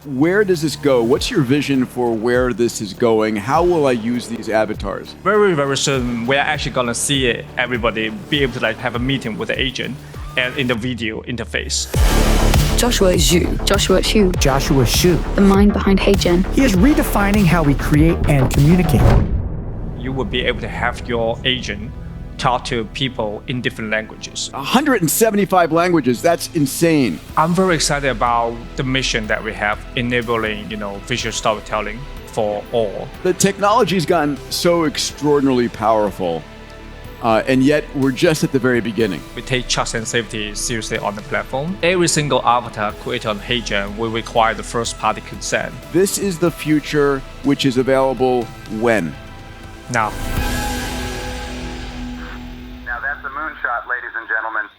where does this go? What's your vision for where this is going? How will I use these avatars? Very, very soon, we're actually going to see everybody be able to have a meeting with the agent and in the video interface. Joshua Zhu. Joshua Xu. Joshua Xu. The mind behind HeyGen. He is redefining how we create and communicate. You will be able to have your agent talk to people in different languages. 175 languages, that's insane. I'm very excited about the mission that we have, enabling, visual storytelling for all. The technology's gotten so extraordinarily powerful, and yet we're just at the very beginning. We take trust and safety seriously on the platform. Every single avatar created on HeyGen will require the first-party consent. This is the future, which is available when? Now. Now that's a moonshot, ladies and gentlemen.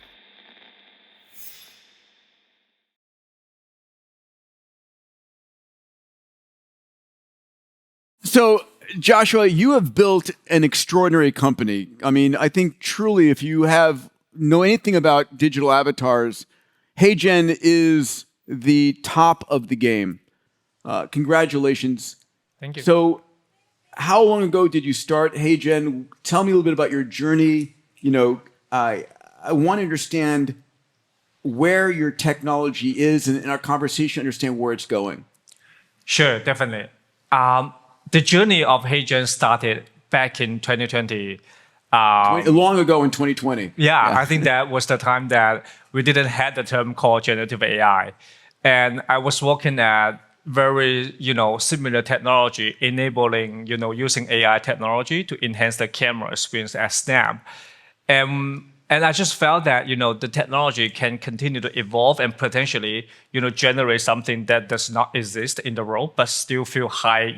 So, Joshua, you have built an extraordinary company. I mean, I think truly if you know anything about digital avatars, HeyGen is the top of the game. Congratulations. Thank you. So, how long ago did you start HeyGen? Tell me a little bit about your journey. I want to understand where your technology is, and in our conversation, understand where it's going. Sure, definitely. The journey of HeyGen started back in 2020. Long ago in 2020. Yeah, I think that was the time that we didn't have the term called generative AI. And I was working at very, similar technology, enabling, using AI technology to enhance the camera experience at Snap. And I just felt that, the technology can continue to evolve and potentially, generate something that does not exist in the world, but still feel high,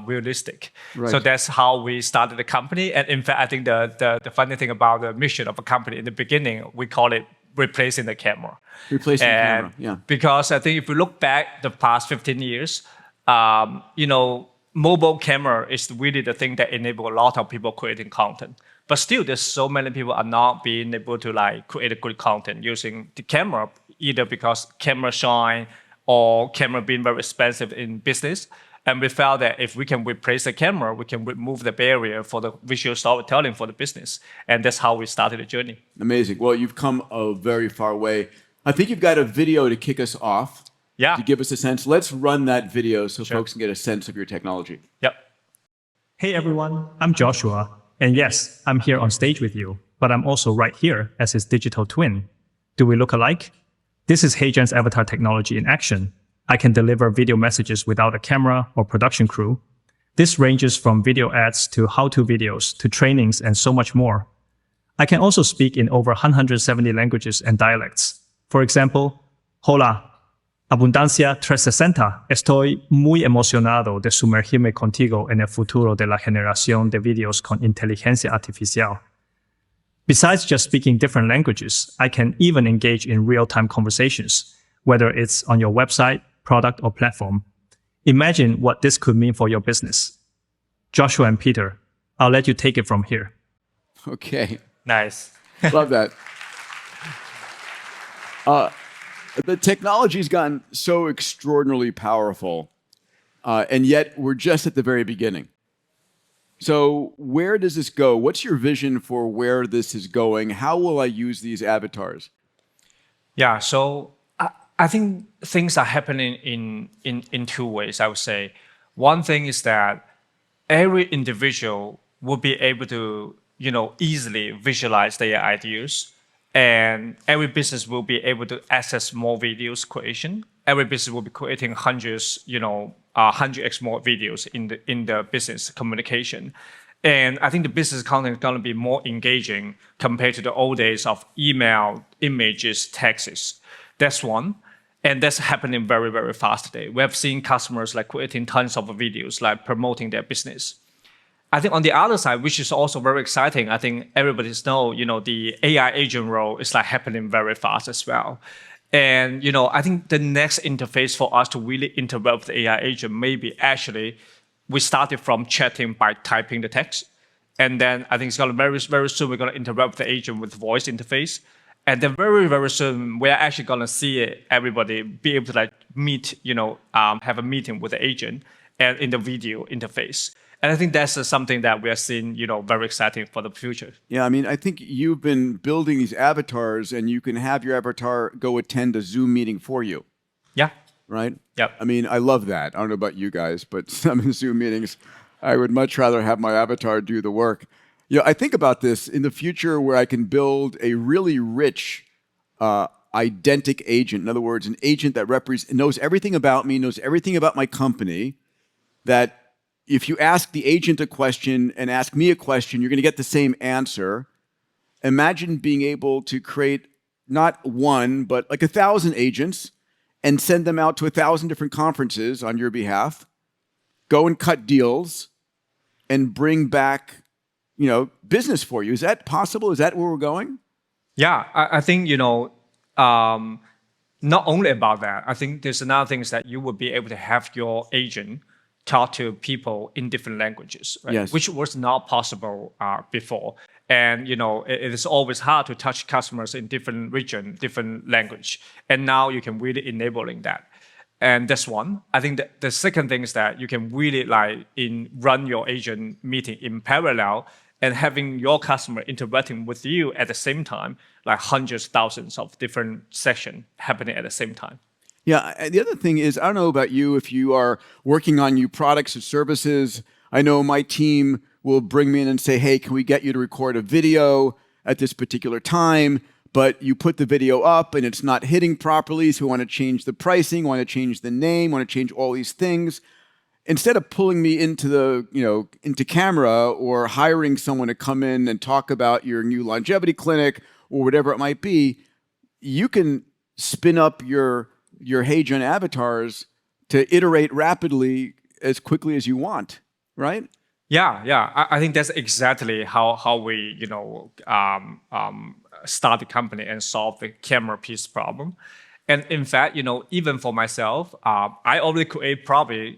realistic. Right. So that's how we started the company. And in fact, I think the funny thing about the mission of a company in the beginning, we call it replacing the camera. Replacing the camera, yeah. Because I think if we look back the past 15 years, mobile camera is really the thing that enable a lot of people creating content. But still, there's so many people are not being able to create a good content using the camera, either because camera shy or camera being very expensive in business. And we felt that if we can replace the camera, we can remove the barrier for the visual storytelling for the business. And that's how we started the journey. Amazing. Well, you've come a very far way. I think you've got a video to kick us off. Yeah. To give us a sense. Let's run that video so Sure. folks can get a sense of your technology. Yep. Hey everyone, I'm Joshua. And yes, I'm here on stage with you, but I'm also right here as his digital twin. Do we look alike? This is HeyGen's avatar technology in action. I can deliver video messages without a camera or production crew. This ranges from video ads to how-to videos to trainings and so much more. I can also speak in over 170 languages and dialects. For example, Hola, Abundancia 360. Estoy muy emocionado de sumergirme contigo en el futuro de la generación de videos con inteligencia artificial. Besides just speaking different languages, I can even engage in real-time conversations, whether it's on your website, product, or platform. Imagine what this could mean for your business. Joshua and Peter, I'll let you take it from here. Okay. Nice. Love that. The technology's gotten so extraordinarily powerful, and yet we're just at the very beginning. So where does this go? What's your vision for where this is going? How will I use these avatars? Yeah, so I think things are happening in two ways, I would say. One thing is that every individual will be able to, easily visualize their ideas. And every business will be able to access more videos creation. Every business will be creating hundreds, 100x more videos in the business communication. And I think the business content is going to be more engaging compared to the old days of email, images, texts. That's one. And that's happening very, very fast today. We have seen customers creating tons of videos, promoting their business. I think on the other side, which is also very exciting, I think everybody knows, the AI agent role is happening very fast as well. And, I think the next interface for us to really interact with the AI agent maybe actually, we started from chatting by typing the text. And then I think it's going to very, very soon, we're going to interact with the agent with voice interface. And then very, very soon, we're actually going to see everybody be able to like meet, have a meeting with the agent and in the video interface. And I think that's something that we are seeing, very exciting for the future. Yeah, I mean, I think you've been building these avatars, and you can have your avatar go attend a Zoom meeting for you. Yeah. Right? Yep. I mean, I love that. I don't know about you guys, but some Zoom meetings, I would much rather have my avatar do the work. I think about this in the future where I can build a really rich identic agent. In other words, an agent that knows everything about me, knows everything about my company, that if you ask the agent a question and ask me a question, you're going to get the same answer. Imagine being able to create not one, but like 1,000 agents and send them out to 1,000 different conferences on your behalf, go and cut deals, and bring back, business for you. Is that possible? Is that where we're going? Yeah, I think, not only about that, I think there's another thing is that you will be able to have your agent talk to people in different languages, right? Yes. Which was not possible before. And it is always hard to touch customers in different region, different language. And now you can really enabling that. And that's one. I think the second thing is that you can really run your agent meeting in parallel and having your customer interacting with you at the same time, like hundreds, thousands of different sessions happening at the same time. Yeah, and the other thing is, I don't know about you, if you are working on new products or services. I know my team will bring me in and say, hey, can we get you to record a video at this particular time? But you put the video up and it's not hitting properly, so we want to change the pricing, want to change the name, want to change all these things. Instead of pulling me into into camera or hiring someone to come in and talk about your new longevity clinic or whatever it might be, you can spin up your HeyGen avatars to iterate rapidly as quickly as you want, right? Yeah. I think that's exactly how we start the company and solve the camera piece problem. And in fact, even for myself, I already create probably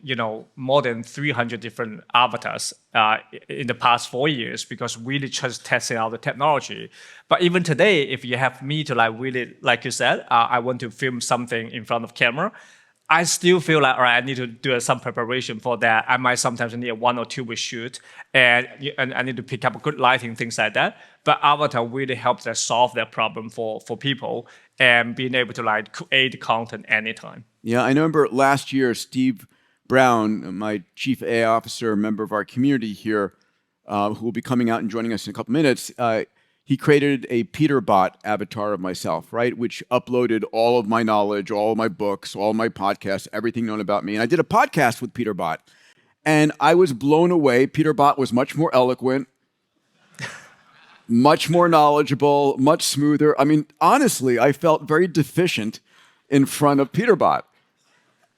more than 300 different avatars in the past 4 years because really just testing out the technology. But even today, if you have me to really, like you said, I want to film something in front of camera, I still feel like, all right, I need to do some preparation for that. I might sometimes need a 1 or 2 week shoot, and I need to pick up good lighting, things like that. But Avatar really helps us solve that problem for people and being able to create content anytime. Yeah, I remember last year, Steve Brown, my chief AI officer, a member of our community here, who will be coming out and joining us in a couple minutes, he created a Peterbot avatar of myself, right? Which uploaded all of my knowledge, all of my books, all of my podcasts, everything known about me. And I did a podcast with Peterbot. And I was blown away. Peterbot was much more eloquent, much more knowledgeable, much smoother. I mean, honestly, I felt very deficient in front of Peterbot.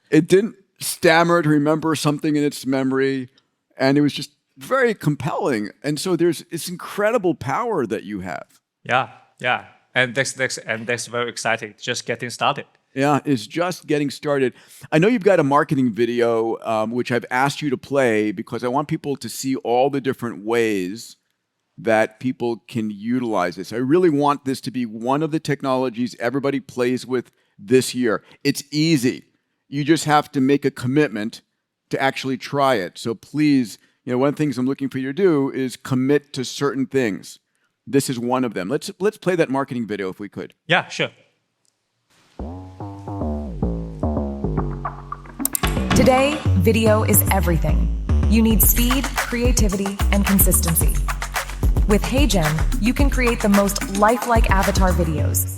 It didn't stammer to remember something in its memory. And it was just very compelling. And so there's this incredible power that you have. Yeah. And that's very exciting. Just getting started. Yeah, it's just getting started. I know you've got a marketing video, which I've asked you to play because I want people to see all the different ways that people can utilize this. I really want this to be one of the technologies everybody plays with this year. It's easy. You just have to make a commitment to actually try it. So please, one of the things I'm looking for you to do is commit to certain things. This is one of them. Let's play that marketing video if we could. Yeah, sure. Today, video is everything. You need speed, creativity, and consistency. With HeyGen, you can create the most lifelike avatar videos,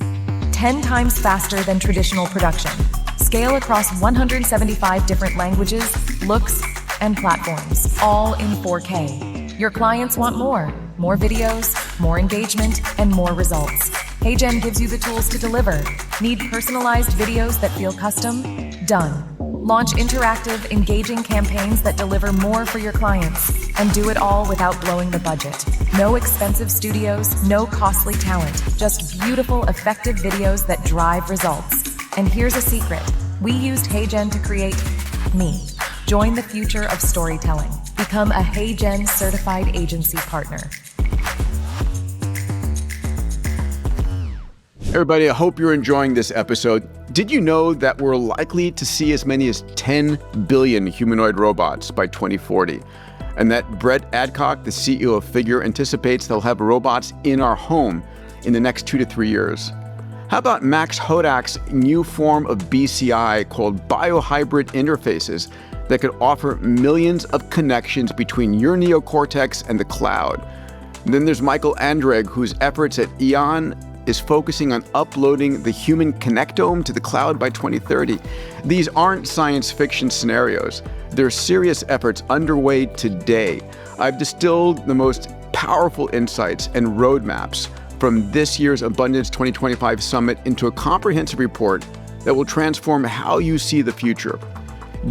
10 times faster than traditional production, scale across 175 different languages, looks, and platforms, all in 4K. Your clients want more videos, more engagement, and more results. HeyGen gives you the tools to deliver. Need personalized videos that feel custom? Done. Launch interactive, engaging campaigns that deliver more for your clients, and do it all without blowing the budget. No expensive studios, no costly talent, just beautiful, effective videos that drive results. And here's a secret. We used HeyGen to create me. Join the future of storytelling. Become a HeyGen certified agency partner. Everybody, I hope you're enjoying this episode. Did you know that we're likely to see as many as 10 billion humanoid robots by 2040? And that Brett Adcock, the CEO of Figure, anticipates they'll have robots in our home in the next 2 to 3 years. How about Max Hodak's new form of BCI called biohybrid interfaces that could offer millions of connections between your neocortex and the cloud? And then there's Michael Andreg, whose efforts at Eon is focusing on uploading the human connectome to the cloud by 2030. These aren't science fiction scenarios. There are serious efforts underway today. I've distilled the most powerful insights and roadmaps from this year's Abundance 2025 Summit into a comprehensive report that will transform how you see the future.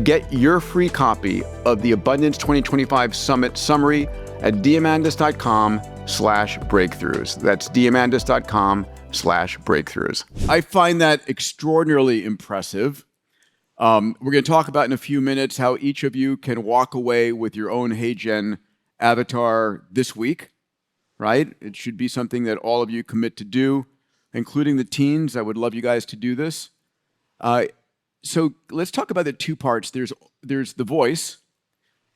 Get your free copy of the Abundance 2025 Summit summary at diamandis.com/breakthroughs. That's diamandis.com/breakthroughs. I find that extraordinarily impressive. We're going to talk about in a few minutes how each of you can walk away with your own HeyGen avatar this week, right? It should be something that all of you commit to do, including the teens. I would love you guys to do this. So let's talk about the two parts. There's the voice,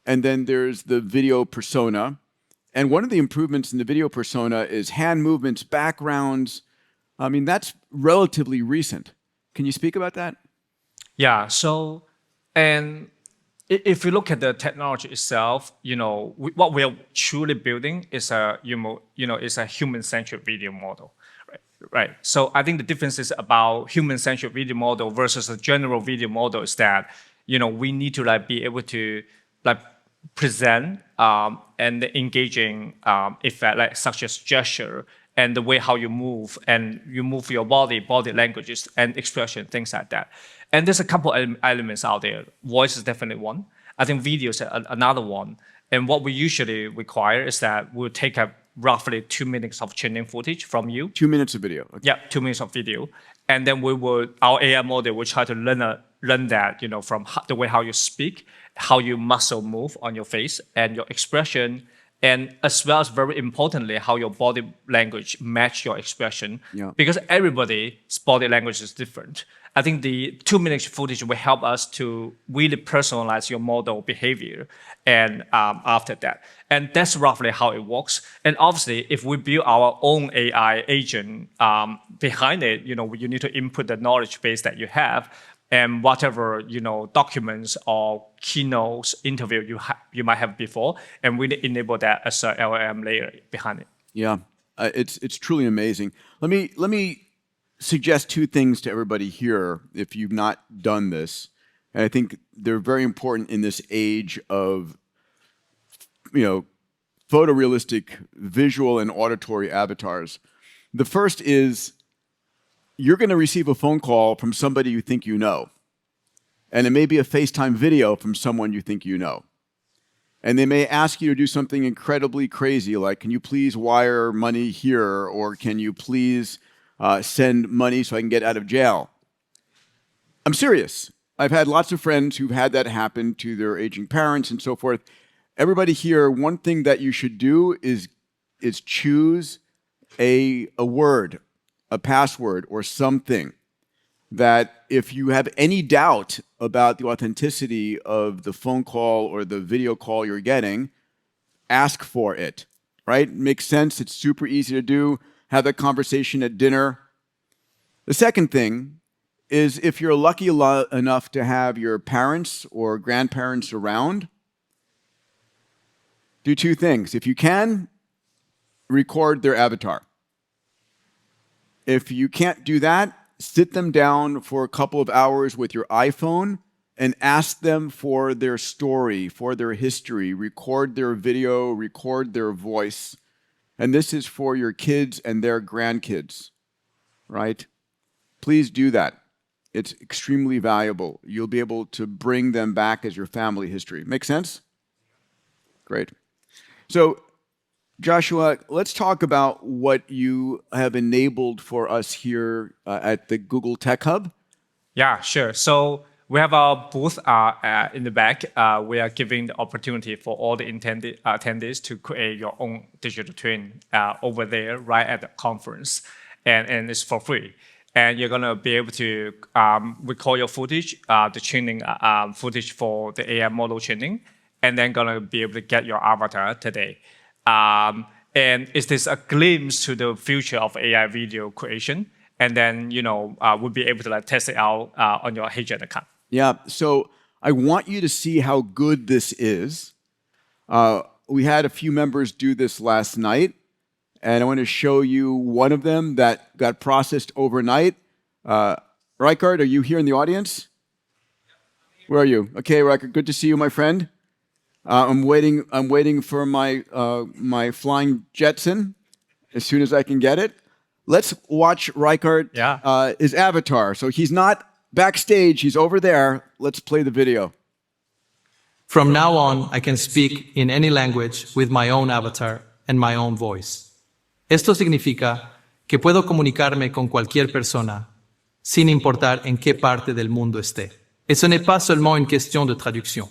and then there's the video persona. And one of the improvements in the video persona is hand movements, backgrounds. I mean, that's relatively recent. Can you speak about that? Yeah. So, and if you look at the technology itself, what we are truly building is a is a human-centric video model, right? So I think the difference is about human-centric video model versus a general video model is that we need to be able to present and engaging effect such as gesture and the way how you move and you move your body languages and expression, things like that. And there's a couple elements out there. Voice is definitely one. I think video is another one. And what we usually require is that we'll take roughly 2 minutes of training footage from you. 2 minutes of video. Okay. Yeah, 2 minutes of video. And then our AI model will try to learn that, from the way how you speak, how you muscle move on your face and your expression, and as well as very importantly, how your body language match your expression. Yeah. Because everybody's body language is different. I think the 2 minutes footage will help us to really personalize your model behavior and after that. And that's roughly how it works. And obviously, if we build our own AI agent behind it, you need to input the knowledge base that you have and whatever, documents or keynotes interview you might have before, and really enable that as a LLM layer behind it. Yeah, it's truly amazing. Let me suggest two things to everybody here if you've not done this. And I think they're very important in this age of, photorealistic visual and auditory avatars. The first is you're going to receive a phone call from somebody you think you know. And it may be a FaceTime video from someone you think you know. And they may ask you to do something incredibly crazy, like, can you please wire money here? Or can you please send money so I can get out of jail? I'm serious. I've had lots of friends who've had that happen to their aging parents and so forth. Everybody here, one thing that you should do is choose a word, a password, or something that if you have any doubt about the authenticity of the phone call or the video call you're getting, ask for it, right? Makes sense. It's super easy to do. Have that conversation at dinner. The second thing is if you're lucky enough to have your parents or grandparents around, do two things. If you can, record their avatar. If you can't do that, sit them down for a couple of hours with your iPhone and ask them for their story, for their history, record their video, record their voice. And this is for your kids and their grandkids, right? Please do that. It's extremely valuable. You'll be able to bring them back as your family history. Make sense? Great. So, Joshua, let's talk about what you have enabled for us here at the Google Tech Hub. Yeah, sure. So we have our booth in the back. We are giving the opportunity for all the attendees to create your own digital twin over there right at the conference. and it's for free. And you're gonna be able to record your footage, the training footage for the AI model training, and then gonna be able to get your avatar today. And is this a glimpse to the future of AI video creation? And then we'll be able to test it out on your HeyGen account. Yeah. So I want you to see how good this is. We had a few members do this last night, and I want to show you one of them that got processed overnight. Rykard, are you here in the audience? Where are you? Okay, Rykard, good to see you, my friend. I'm waiting for my flying Jetson as soon as I can get it. Let's watch Rykard, his avatar. So he's not backstage, he's over there. Let's play the video. From now on, I can speak in any language with my own avatar and my own voice. Esto significa que puedo comunicarme con cualquier persona, sin importar en qué parte del mundo esté. Et ce n'est pas seulement une question de traduction.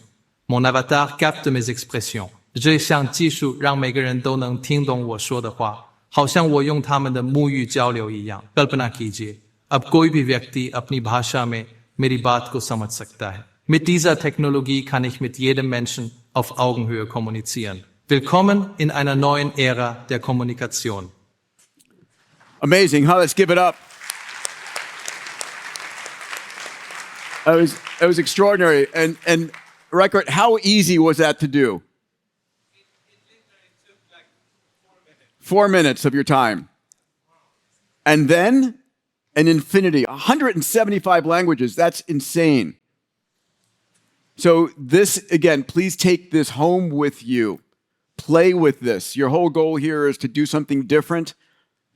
Mon avatar capte mes expressions. 这项技术让每个人都能听懂我说的话，好像我用他们的母语交流一样。कल्पना कीजिए, अब कोई भी व्यक्ति अपनी भाषा में मेरी बात को समझ सकता है. Mit dieser Technologie kann ich mit jedem Menschen auf Augenhöhe kommunizieren. Willkommen in einer neuen Ära der Kommunikation. Amazing, huh? Let's give it up. It was extraordinary. And Rykard, how easy was that to do? It literally took like 4 minutes of your time. And then an infinity, 175 languages. That's insane. So this, again, please take this home with you. Play with this. Your whole goal here is to do something different.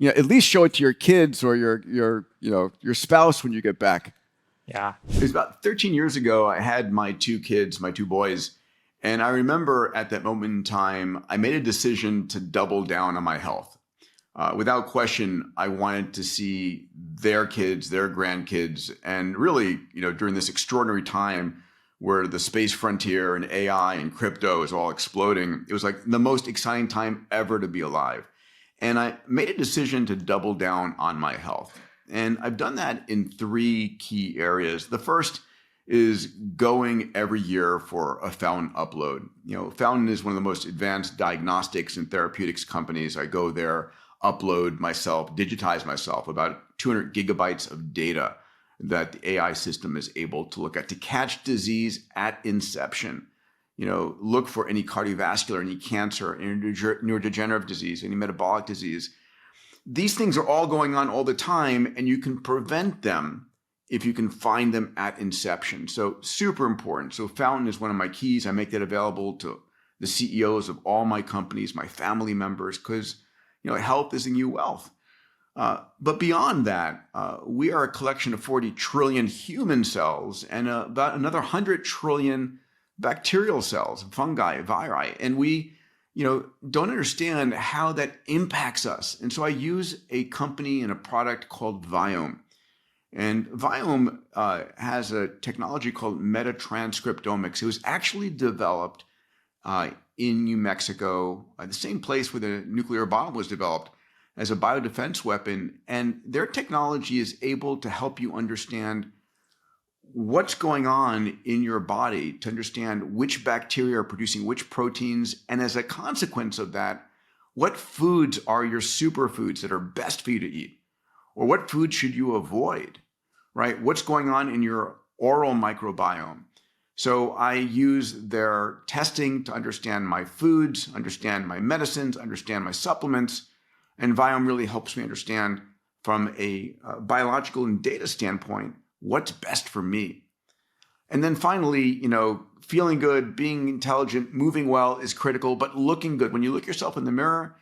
At least show it to your kids or your spouse when you get back. Yeah. It was about 13 years ago. I had my two kids, my two boys. And I remember at that moment in time, I made a decision to double down on my health. Without question, I wanted to see their kids, their grandkids, and really, during this extraordinary time where the space frontier and AI and crypto is all exploding, it was like the most exciting time ever to be alive. And I made a decision to double down on my health. And I've done that in 3 key areas. The first is going every year for a Fountain upload. Fountain is one of the most advanced diagnostics and therapeutics companies. I go there, upload myself, digitize myself, about 200 gigabytes of data that the AI system is able to look at to catch disease at inception. Look for any cardiovascular, any cancer, any neurodegenerative disease, any metabolic disease. These things are all going on all the time, and you can prevent them if you can find them at inception. So super important. So Fountain is one of my keys. I make that available to the CEOs of all my companies, my family members, because health is the new wealth. But beyond that, we are a collection of 40 trillion human cells and about another 100 trillion bacterial cells, fungi, viri. And we don't understand how that impacts us. And so I use a company and a product called Viome. And Viome has a technology called metatranscriptomics. It was actually developed in New Mexico, the same place where the nuclear bomb was developed, as a biodefense weapon. And their technology is able to help you understand what's going on in your body, to understand which bacteria are producing which proteins. And as a consequence of that, what foods are your superfoods that are best for you to eat? Or what foods should you avoid, right? What's going on in your oral microbiome? So I use their testing to understand my foods, understand my medicines, understand my supplements. And Viome really helps me understand from a biological and data standpoint what's best for me. And then finally, feeling good, being intelligent, moving well is critical, but looking good. When you look yourself in the mirror,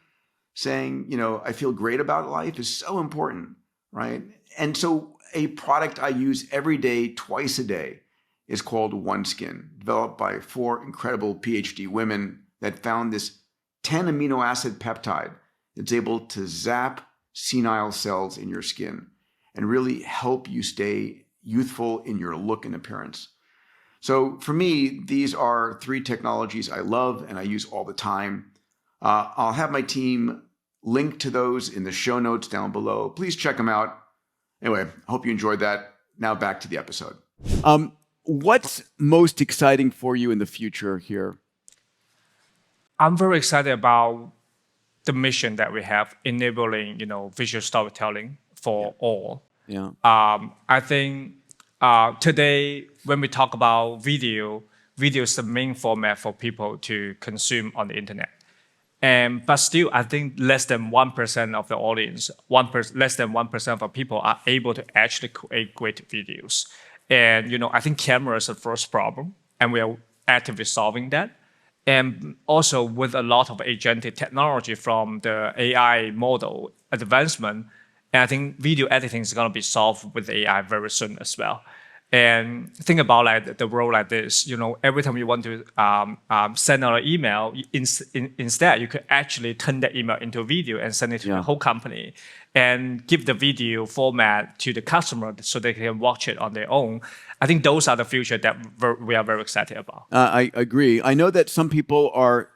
saying, I feel great about life is so important, right? And so a product I use every day, twice a day, is called OneSkin, developed by 4 incredible PhD women that found this 10 amino acid peptide that's able to zap senile cells in your skin and really help you stay youthful in your look and appearance. So for me, these are 3 technologies I love and I use all the time. I'll have my team link to those in the show notes down below. Please check them out. Anyway, I hope you enjoyed that. Now back to the episode. What's most exciting for you in the future here? I'm very excited about the mission that we have, enabling visual storytelling for all. Yeah. I think today when we talk about video is the main format for people to consume on the internet. But still, I think less than 1% of the audience, less than 1% of the people are able to actually create great videos. And I think camera is the first problem, and we are actively solving that. And also with a lot of agentic technology from the AI model advancement, and I think video editing is going to be solved with AI very soon as well. And think about like the world like this, every time you want to send out an email, instead you could actually turn that email into a video and send it to the whole company and give the video format to the customer so they can watch it on their own. I think those are the future that we are very excited about. I agree. I know that some people are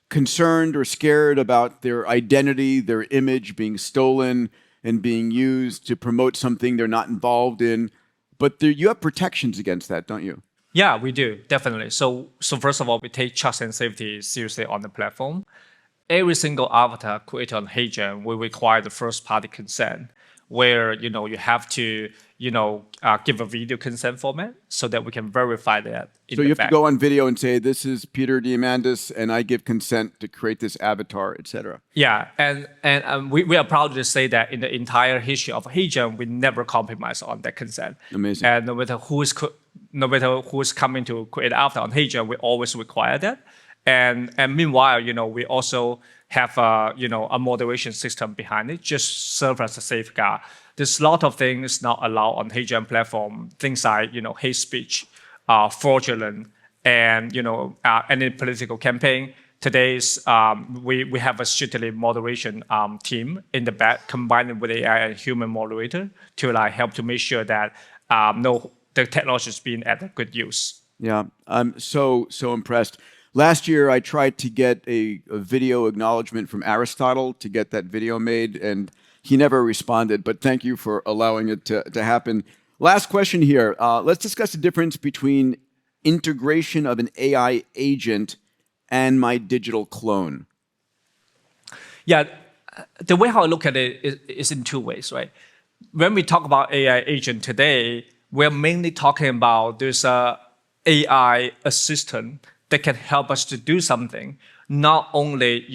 concerned or scared about their identity, their image being stolen and being used to promote something they're not involved in. But you have protections against that, don't you? Yeah, we do, definitely. So first of all, we take trust and safety seriously on the platform. Every single avatar created on HeyGen will require the first-party consent, where you have to give a video consent format so that we can verify that. So you have to go on video and say, "This is Peter Diamandis, and I give consent to create this avatar, etc." Yeah, and we are proud to say that in the entire history of HeyGen, we never compromise on that consent. Amazing. And no matter who is coming to create avatar on HeyGen, we always require that. And meanwhile, we also have a moderation system behind it, just serve as a safeguard. There's a lot of things not allowed on HeyGen platform, things like hate speech, fraudulent, and any political campaign. Today's we have a strictly moderation team in the back, combined with AI and human moderator to help to make sure that the technology is being at a good use. Yeah, I'm so impressed. Last year, I tried to get a video acknowledgement from Aristotle to get that video made, and he never responded, but thank you for allowing it to happen. Last question here. Let's discuss the difference between integration of an AI agent and my digital clone. Yeah, the way how I look at it is in two ways, right? When we talk about AI agent today, we're mainly talking about there's a AI assistant that can help us to do something, not only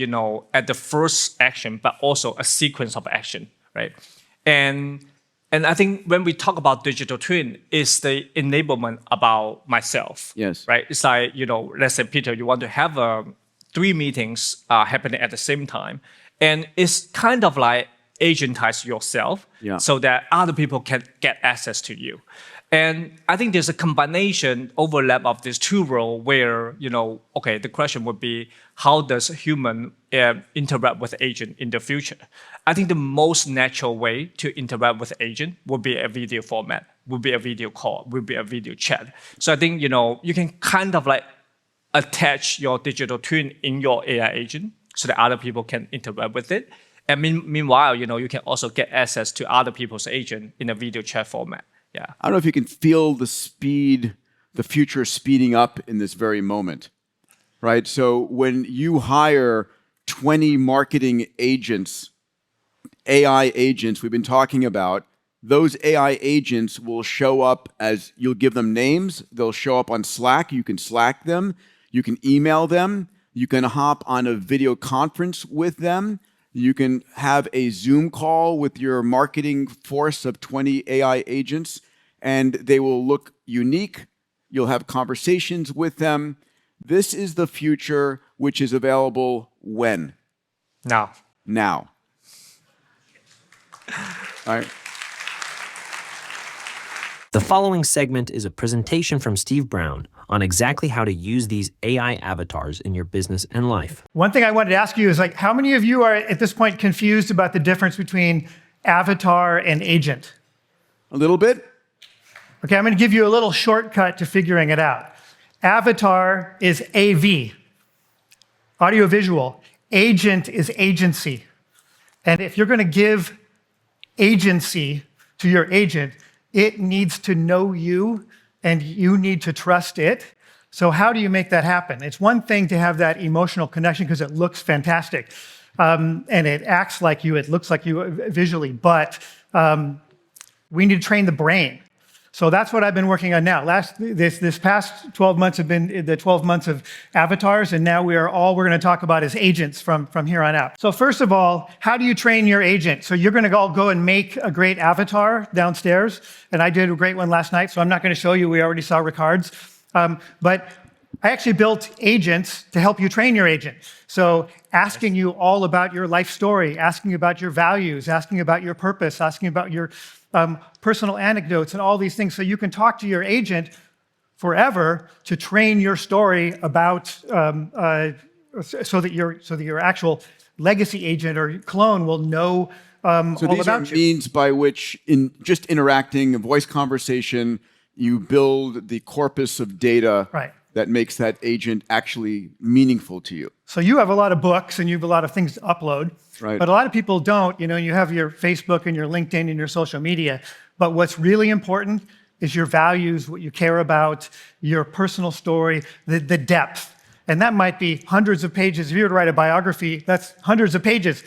at the first action, but also a sequence of action, right? And I think when we talk about digital twin, it's the enablement about myself. Yes. Right. It's like let's say Peter, you want to have 3 meetings happening at the same time, and it's kind of like agentize yourself, so that other people can get access to you. And I think there's a combination overlap of these two roles where, the question would be, how does a human interact with agent in the future? I think the most natural way to interact with agent would be a video format, would be a video call, would be a video chat. So I think, you can kind of attach your digital twin in your AI agent so that other people can interact with it. And meanwhile, you can also get access to other people's agent in a video chat format. Yeah. I don't know if you can feel the future speeding up in this very moment, right? So when you hire 20 marketing agents, AI agents we've been talking about, those AI agents will show up as, you'll give them names, they'll show up on Slack, you can Slack them, you can email them, you can hop on a video conference with them, you can have a Zoom call with your marketing force of 20 AI agents, and they will look unique. You'll have conversations with them. This is the future, which is available when? Now. All right. The following segment is a presentation from Steve Brown on exactly how to use these AI avatars in your business and life. One thing I wanted to ask you is how many of you are at this point confused about the difference between avatar and agent? A little bit. Okay, I'm going to give you a little shortcut to figuring it out. Avatar is AV, audiovisual. Agent is agency. And if you're going to give agency to your agent, it needs to know you and you need to trust it. So how do you make that happen? It's one thing to have that emotional connection because it looks fantastic and it acts like you, it looks like you visually, but we need to train the brain. So that's what I've been working on now. This past 12 months have been the 12 months of avatars, and now we're going to talk about is agents from here on out. So first of all, how do you train your agent? So you're going to all go and make a great avatar downstairs, and I did a great one last night, so I'm not going to show you. We already saw Ricard's. But I actually built agents to help you train your agent. So asking you all about your life story, asking about your values, asking about your purpose, asking about your personal anecdotes and all these things. So you can talk to your agent forever to train your story about, so that your actual legacy agent or clone will know all about you. So these are means by which, in just interacting, a voice conversation, you build the corpus of data that makes that agent actually meaningful to you. So you have a lot of books and you have a lot of things to upload, but a lot of people don't. You have your Facebook and your LinkedIn and your social media. But what's really important is your values, what you care about, your personal story, the depth. And that might be hundreds of pages. If you were to write a biography, that's hundreds of pages.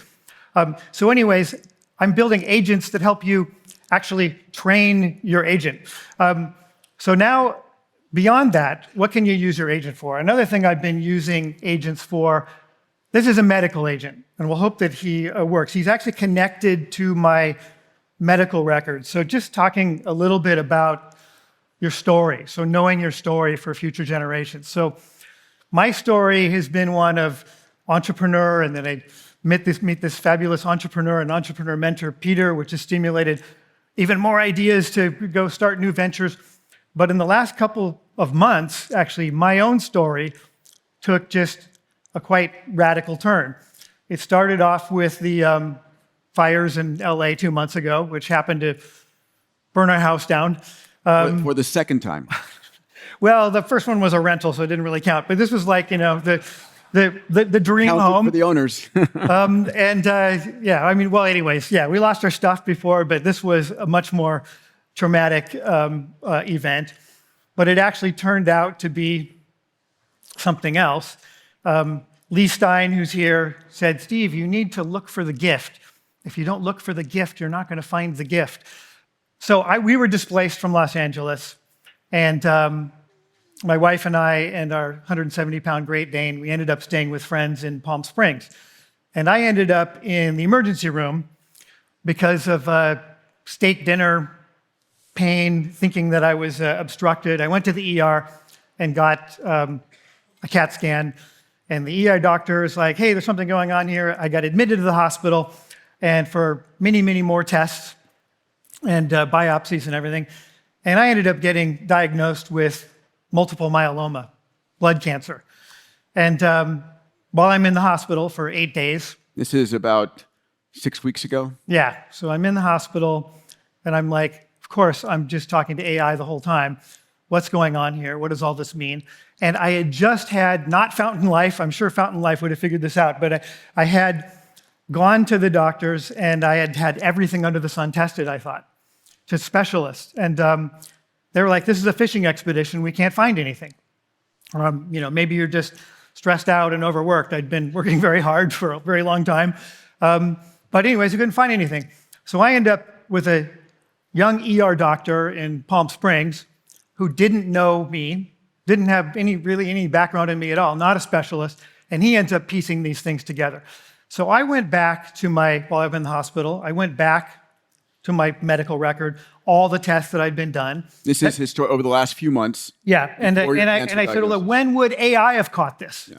So anyways, I'm building agents that help you actually train your agent. So now, beyond that, what can you use your agent for? Another thing I've been using agents for, this is a medical agent, and we'll hope that he works. He's actually connected to my medical records. So just talking a little bit about your story, so knowing your story for future generations. So my story has been one of entrepreneur, and then I meet this fabulous entrepreneur and entrepreneur mentor, Peter, which has stimulated even more ideas to go start new ventures. But in the last couple of months, actually, my own story took just a quite radical turn. It started off with the fires in LA 2 months ago, which happened to burn our house down. For the second time. Well, the first one was a rental, so it didn't really count. But this was like, the dream Counted home. For the owners. Anyways, we lost our stuff before, but this was a much more traumatic event. But it actually turned out to be something else. Lee Stein, who's here, said, Steve, you need to look for the gift. If you don't look for the gift, you're not going to find the gift. So we were displaced from Los Angeles, and my wife and I and our 170-pound Great Dane, we ended up staying with friends in Palm Springs. And I ended up in the emergency room because of steak dinner pain, thinking that I was obstructed. I went to the ER and got a CAT scan. And the ER doctor is like, hey, there's something going on here. I got admitted to the hospital and for many, many more tests and biopsies and everything. And I ended up getting diagnosed with multiple myeloma, blood cancer. And while I'm in the hospital for 8 days. This is about 6 weeks ago? Yeah. So I'm in the hospital and I'm like, of course, I'm just talking to AI the whole time. What's going on here? What does all this mean? And I had just had, not Fountain Life, I'm sure Fountain Life would have figured this out, but I had gone to the doctors and I had had everything under the sun tested, I thought, to specialists. And they were like, this is a fishing expedition, we can't find anything. Maybe you're just stressed out and overworked. I'd been working very hard for a very long time. But anyways, I couldn't find anything. So I end up with a young ER doctor in Palm Springs who didn't know me, didn't have any background in me at all, not a specialist, and he ends up piecing these things together. So I went back to while I've been in the hospital, I went back to my medical record, all the tests that I'd been done. This is his story over the last few months. Yeah, and I said, well, when would AI have caught this? Yeah.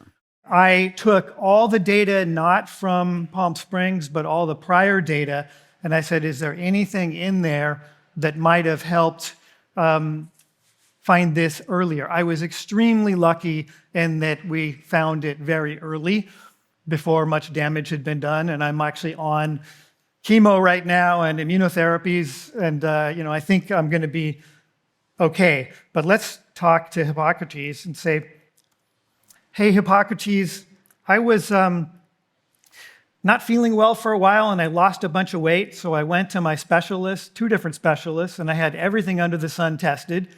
I took all the data, not from Palm Springs, but all the prior data, and I said, is there anything in there that might have helped find this earlier? I was extremely lucky in that we found it very early before much damage had been done, and I'm actually on chemo right now and immunotherapies, and I think I'm going to be okay. But let's talk to Hippocrates and say, hey, Hippocrates, I was not feeling well for a while, and I lost a bunch of weight, so I went to my specialist, 2 different specialists, and I had everything under the sun tested,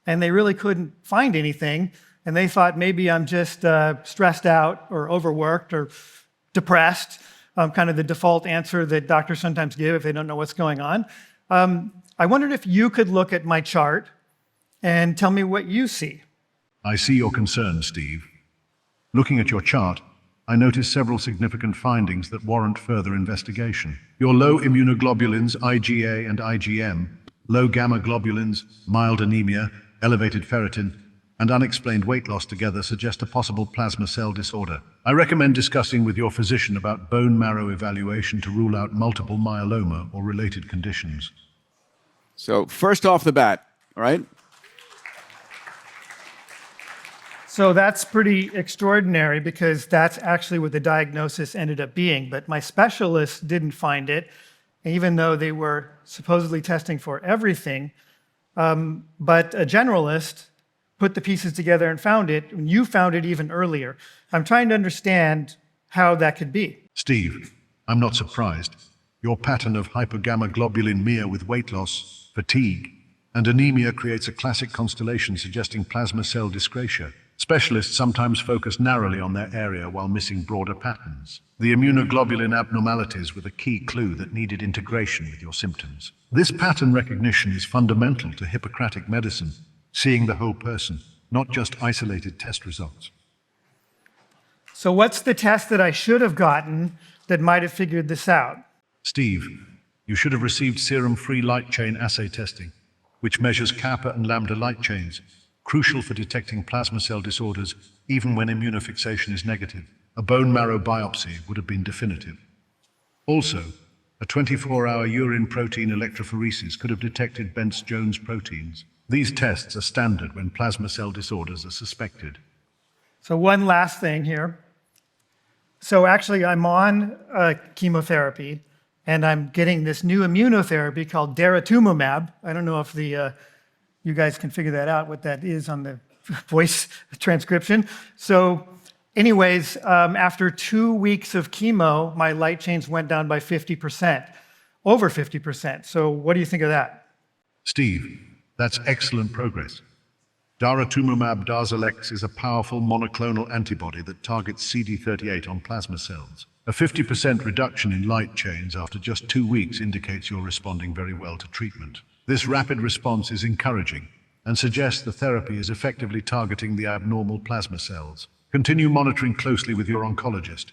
and they really couldn't find anything, and they thought maybe I'm just stressed out or overworked or depressed, kind of the default answer that doctors sometimes give if they don't know what's going on. I wondered if you could look at my chart and tell me what you see. I see your concern, Steve. Looking at your chart, I notice several significant findings that warrant further investigation. Your low immunoglobulins, IgA and IgM, low gamma globulins, mild anemia, elevated ferritin, and unexplained weight loss together suggest a possible plasma cell disorder. I recommend discussing with your physician about bone marrow evaluation to rule out multiple myeloma or related conditions. So first off the bat, all right? So that's pretty extraordinary because that's actually what the diagnosis ended up being. But my specialist didn't find it, even though they were supposedly testing for everything. But a generalist put the pieces together and found it, and you found it even earlier. I'm trying to understand how that could be. Steve, I'm not surprised. Your pattern of hypergamma-globulin-mia with weight loss, fatigue, and anemia creates a classic constellation suggesting plasma cell dyscrasia. Specialists sometimes focus narrowly on their area while missing broader patterns. The immunoglobulin abnormalities were the key clue that needed integration with your symptoms. This pattern recognition is fundamental to Hippocratic medicine, seeing the whole person, not just isolated test results. So what's the test that I should have gotten that might have figured this out? Steve, you should have received serum-free light chain assay testing, which measures kappa and lambda light chains, crucial for detecting plasma cell disorders even when immunofixation is negative. A bone marrow biopsy would have been definitive. Also, a 24-hour urine protein electrophoresis could have detected Bence-Jones proteins. These tests are standard when plasma cell disorders are suspected. So one last thing here. So actually, I'm on chemotherapy, and I'm getting this new immunotherapy called daratumumab. I don't know if you guys can figure that out, what that is on the voice transcription. So anyways, after 2 weeks of chemo, my light chains went down by 50%, over 50%. So what do you think of that? Steve, that's excellent progress. Daratumumab Darzalex is a powerful monoclonal antibody that targets CD38 on plasma cells. A 50% reduction in light chains after just 2 weeks indicates you're responding very well to treatment. This rapid response is encouraging and suggests the therapy is effectively targeting the abnormal plasma cells. Continue monitoring closely with your oncologist,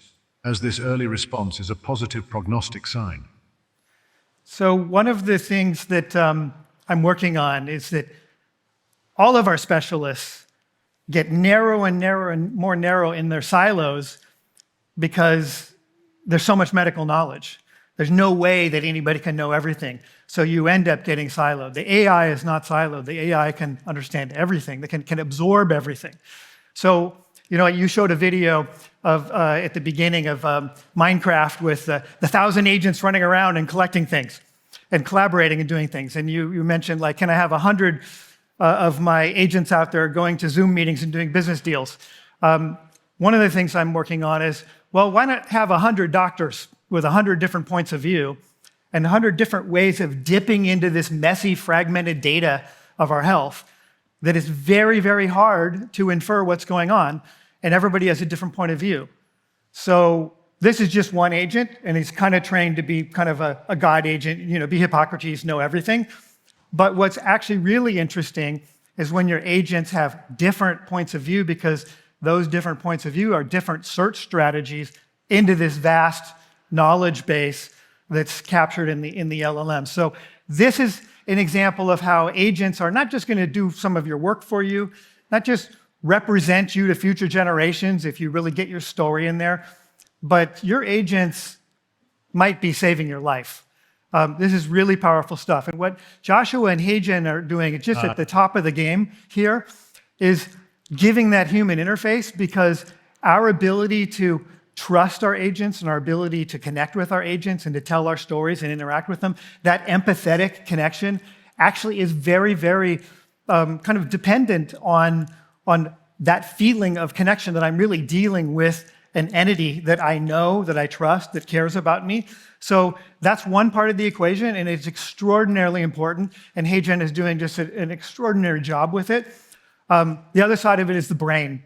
as this early response is a positive prognostic sign. So one of the things that I'm working on is that all of our specialists get narrow and narrow and more narrow in their silos because there's so much medical knowledge. There's no way that anybody can know everything. So you end up getting siloed. The AI is not siloed. The AI can understand everything. They can absorb everything. So, you know, you showed a video of at the beginning of Minecraft with the 1,000 agents running around and collecting things and collaborating and doing things. And you mentioned, like, can I have 100 of my agents out there going to Zoom meetings and doing business deals? One of the things I'm working on is, well, why not have 100 doctors with 100 different points of view and 100 different ways of dipping into this messy, fragmented data of our health that is very, very hard to infer what's going on, and everybody has a different point of view. So this is just one agent, and he's kind of trained to be kind of a God agent, you know, be Hippocrates, know everything. But what's actually really interesting is when your agents have different points of view, because those different points of view are different search strategies into this vast knowledge base that's captured in the LLM. So this is an example of how agents are not just going to do some of your work for you, not just represent you to future generations if you really get your story in there, but your agents might be saving your life. This is really powerful stuff. And what Joshua and HeyGen are doing, just at the top of the game here, is giving that human interface, because our ability to trust our agents and our ability to connect with our agents and to tell our stories and interact with them, that empathetic connection actually is very, very kind of dependent on that feeling of connection that I'm really dealing with an entity that I know, that I trust, that cares about me. So that's one part of the equation, and it's extraordinarily important, and HeyGen is doing just an extraordinary job with it. The other side of it is the brain,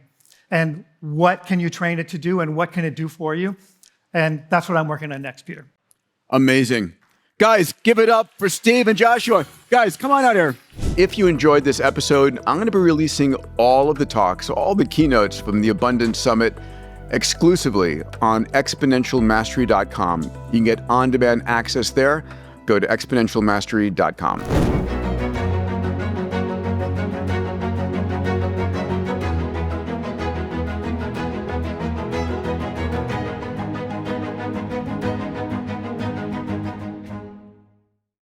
and what can you train it to do, and what can it do for you? And that's what I'm working on next, Peter. Amazing. Guys, give it up for Steve and Joshua. Guys, come on out here. If you enjoyed this episode, I'm going to be releasing all of the talks, all the keynotes from the Abundance Summit exclusively on exponentialmastery.com. You can get on-demand access there. Go to exponentialmastery.com.